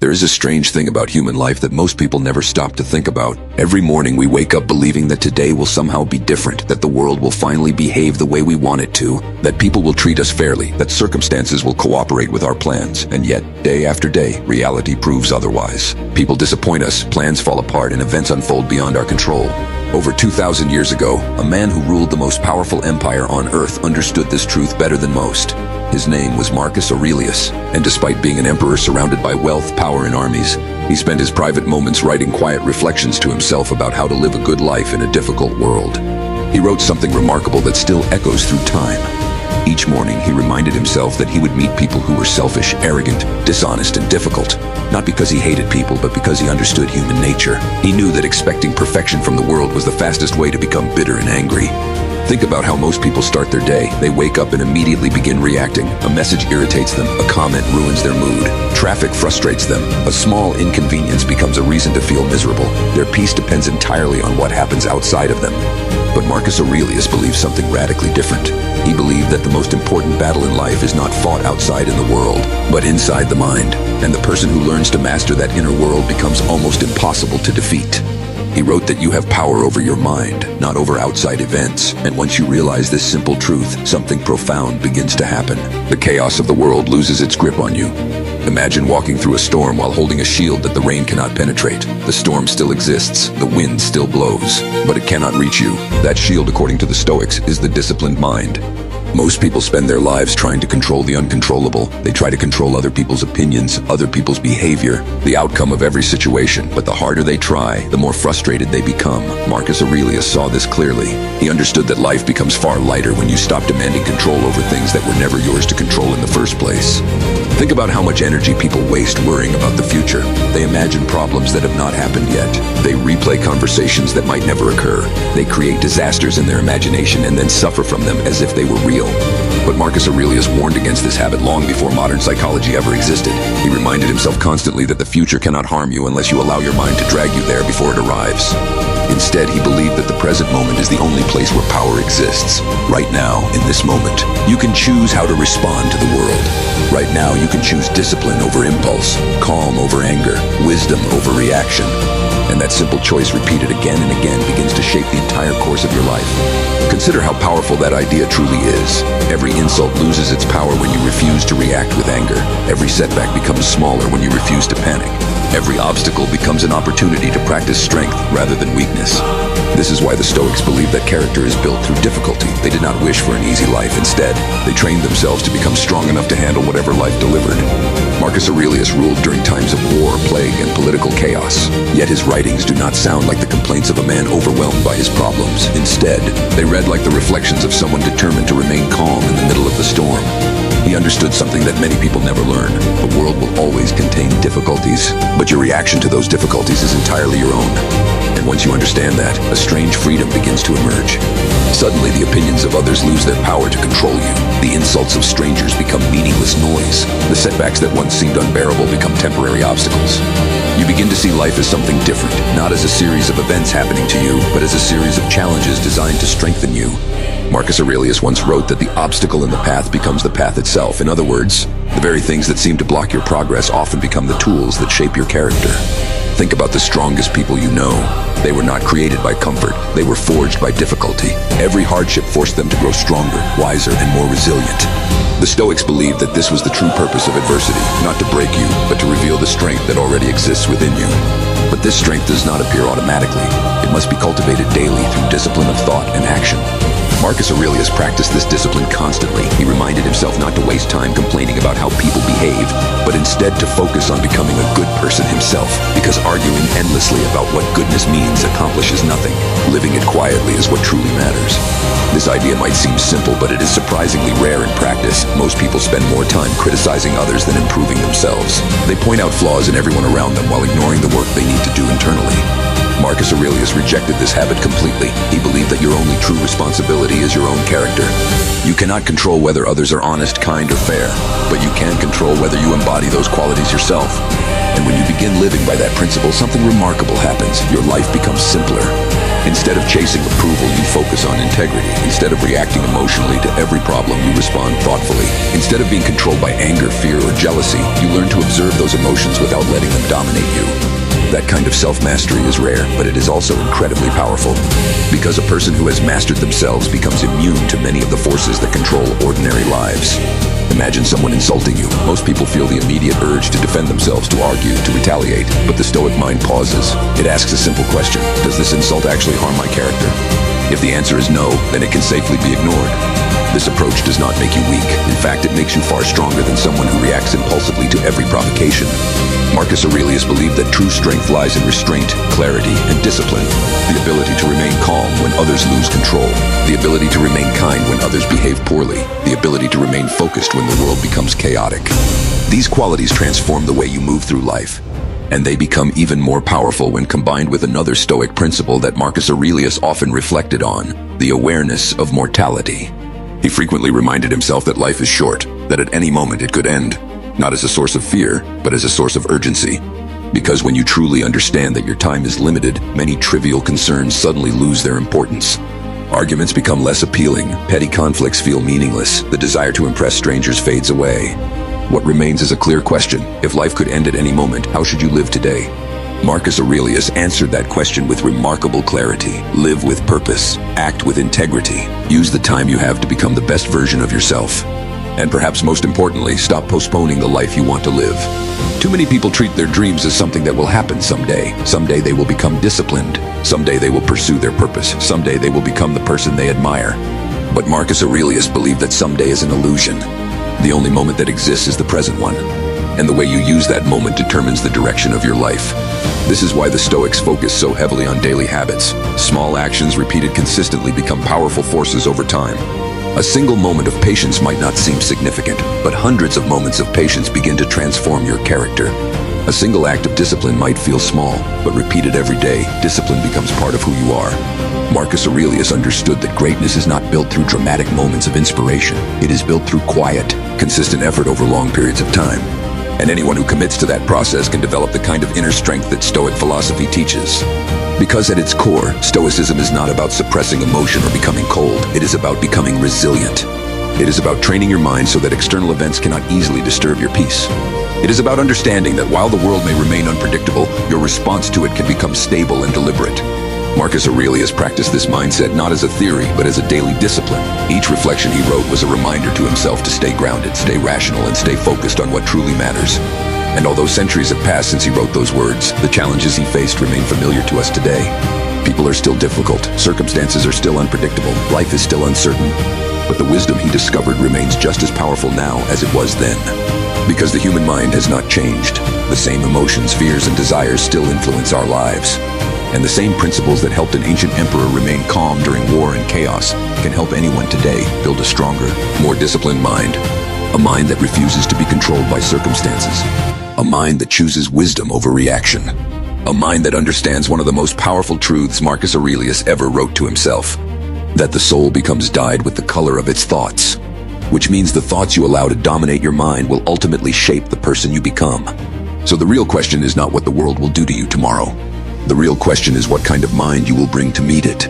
There is a strange thing about human life that most people never stop to think about. Every morning we wake up believing that today will somehow be different, that the world will finally behave the way we want it to, that people will treat us fairly, that circumstances will cooperate with our plans. And yet, day after day, reality proves otherwise. People disappoint us, plans fall apart, and events unfold beyond our control. Over 2,000 years ago, a man who ruled the most powerful empire on earth understood this truth better than most. His name was Marcus Aurelius, and despite being an emperor surrounded by wealth, power, and armies, he spent his private moments writing quiet reflections to himself about how to live a good life in a difficult world. He wrote something remarkable that still echoes through time. Each morning, he reminded himself that he would meet people who were selfish, arrogant, dishonest, and difficult. Not because he hated people, but because he understood human nature. He knew that expecting perfection from the world was the fastest way to become bitter and angry. Think about how most people start their day. They wake up and immediately begin reacting. A message irritates them, a comment ruins their mood. Traffic frustrates them. A small inconvenience becomes a reason to feel miserable. Their peace depends entirely on what happens outside of them. But Marcus Aurelius believed something radically different. He believed that the most important battle in life is not fought outside in the world, but inside the mind. And the person who learns to master that inner world becomes almost impossible to defeat. He wrote that you have power over your mind, not over outside events. And once you realize this simple truth, something profound begins to happen. The chaos of the world loses its grip on you. Imagine walking through a storm while holding a shield that the rain cannot penetrate. The storm still exists, the wind still blows, but it cannot reach you. That shield, according to the Stoics, is the disciplined mind. Most people spend their lives trying to control the uncontrollable. They try to control other people's opinions, other people's behavior, the outcome of every situation. But the harder they try, the more frustrated they become. Marcus Aurelius saw this clearly. He understood that life becomes far lighter when you stop demanding control over things that were never yours to control in the first place. Think about how much energy people waste worrying about the future. They imagine problems that have not happened yet. They replay conversations that might never occur. They create disasters in their imagination and then suffer from them as if they were real. But Marcus Aurelius warned against this habit long before modern psychology ever existed. He reminded himself constantly that the future cannot harm you unless you allow your mind to drag you there before it arrives. Instead, he believed that the present moment is the only place where power exists. Right now, in this moment, you can choose how to respond to the world. Right now, you can choose discipline over impulse, calm over anger, wisdom over reaction. And that simple choice repeated again and again begins to shape the entire course of your life. Consider how powerful that idea truly is. Every insult loses its power when you refuse to react with anger. Every setback becomes smaller when you refuse to panic. Every obstacle becomes an opportunity to practice strength rather than weakness. This is why the Stoics believed that character is built through difficulty. They did not wish for an easy life. Instead, they trained themselves to become strong enough to handle whatever life delivered. Marcus Aurelius ruled during times of war, plague, and political chaos. Yet his writings do not sound like the complaints of a man overwhelmed by his problems. Instead, they read like the reflections of someone determined to remain calm in the middle of the storm. He understood something that many people never learn. The world will always contain difficulties, but your reaction to those difficulties is entirely your own. And once you understand that, a strange freedom begins to emerge. Suddenly, the opinions of others lose their power to control you. The insults of strangers become meaningless noise. The setbacks that once seemed unbearable become temporary obstacles. You begin to see life as something different, not as a series of events happening to you, but as a series of challenges designed to strengthen you. Marcus Aurelius once wrote that the obstacle in the path becomes the path itself. In other words, the very things that seem to block your progress often become the tools that shape your character. Think about the strongest people you know. They were not created by comfort. They were forged by difficulty. Every hardship forced them to grow stronger, wiser, and more resilient. The Stoics believed that this was the true purpose of adversity, not to break you, but to reveal the strength that already exists within you. But this strength does not appear automatically. It must be cultivated daily through discipline of thought and action. Marcus Aurelius practiced this discipline constantly. He reminded himself not to waste time complaining about how people behave, but instead to focus on becoming a good person himself, because arguing endlessly about what goodness means accomplishes nothing. Living it quietly is what truly matters. This idea might seem simple, but it is surprisingly rare in practice. Most people spend more time criticizing others than improving themselves. They point out flaws in everyone around them while ignoring the work they need to do internally. Marcus Aurelius rejected this habit completely. He believed that your only true responsibility is your own character. You cannot control whether others are honest, kind, or fair, but you can control whether you embody those qualities yourself. And when you begin living by that principle, something remarkable happens. Your life becomes simpler. Instead of chasing approval, you focus on integrity. Instead of reacting emotionally to every problem, you respond thoughtfully. Instead of being controlled by anger, fear, or jealousy, you learn to observe those emotions without letting them dominate you. That kind of self-mastery is rare, but it is also incredibly powerful. Because a person who has mastered themselves becomes immune to many of the forces that control ordinary lives. Imagine someone insulting you. Most people feel the immediate urge to defend themselves, to argue, to retaliate. But the Stoic mind pauses. It asks a simple question. Does this insult actually harm my character? If the answer is no, then it can safely be ignored. This approach does not make you weak. In fact, it makes you far stronger than someone who reacts impulsively to every provocation. Marcus Aurelius believed that true strength lies in restraint, clarity, and discipline. The ability to remain calm when others lose control. The ability to remain kind when others behave poorly. The ability to remain focused when the world becomes chaotic. These qualities transform the way you move through life. And they become even more powerful when combined with another Stoic principle that Marcus Aurelius often reflected on, the awareness of mortality. He frequently reminded himself that life is short, that at any moment it could end, not as a source of fear, but as a source of urgency. Because when you truly understand that your time is limited, many trivial concerns suddenly lose their importance. Arguments become less appealing, petty conflicts feel meaningless, the desire to impress strangers fades away. What remains is a clear question. If life could end at any moment, how should you live today? Marcus Aurelius answered that question with remarkable clarity. Live with purpose. Act with integrity. Use the time you have to become the best version of yourself. And perhaps most importantly, stop postponing the life you want to live. Too many people treat their dreams as something that will happen someday. Someday they will become disciplined. Someday they will pursue their purpose. Someday they will become the person they admire. But Marcus Aurelius believed that someday is an illusion. The only moment that exists is the present one. And the way you use that moment determines the direction of your life. This is why the Stoics focus so heavily on daily habits. Small actions repeated consistently become powerful forces over time. A single moment of patience might not seem significant, but hundreds of moments of patience begin to transform your character. A single act of discipline might feel small, but repeated every day, discipline becomes part of who you are. Marcus Aurelius understood that greatness is not built through dramatic moments of inspiration. It is built through quiet, consistent effort over long periods of time. And anyone who commits to that process can develop the kind of inner strength that Stoic philosophy teaches. Because at its core, Stoicism is not about suppressing emotion or becoming cold. It is about becoming resilient. It is about training your mind so that external events cannot easily disturb your peace. It is about understanding that while the world may remain unpredictable, your response to it can become stable and deliberate. Marcus Aurelius practiced this mindset not as a theory, but as a daily discipline. Each reflection he wrote was a reminder to himself to stay grounded, stay rational, and stay focused on what truly matters. And although centuries have passed since he wrote those words, the challenges he faced remain familiar to us today. People are still difficult, circumstances are still unpredictable, life is still uncertain. But the wisdom he discovered remains just as powerful now as it was then. Because the human mind has not changed. The same emotions, fears, and desires still influence our lives. And the same principles that helped an ancient emperor remain calm during war and chaos can help anyone today build a stronger, more disciplined mind. A mind that refuses to be controlled by circumstances. A mind that chooses wisdom over reaction. A mind that understands one of the most powerful truths Marcus Aurelius ever wrote to himself. That the soul becomes dyed with the color of its thoughts. Which means the thoughts you allow to dominate your mind will ultimately shape the person you become. So the real question is not what the world will do to you tomorrow. The real question is what kind of mind you will bring to meet it.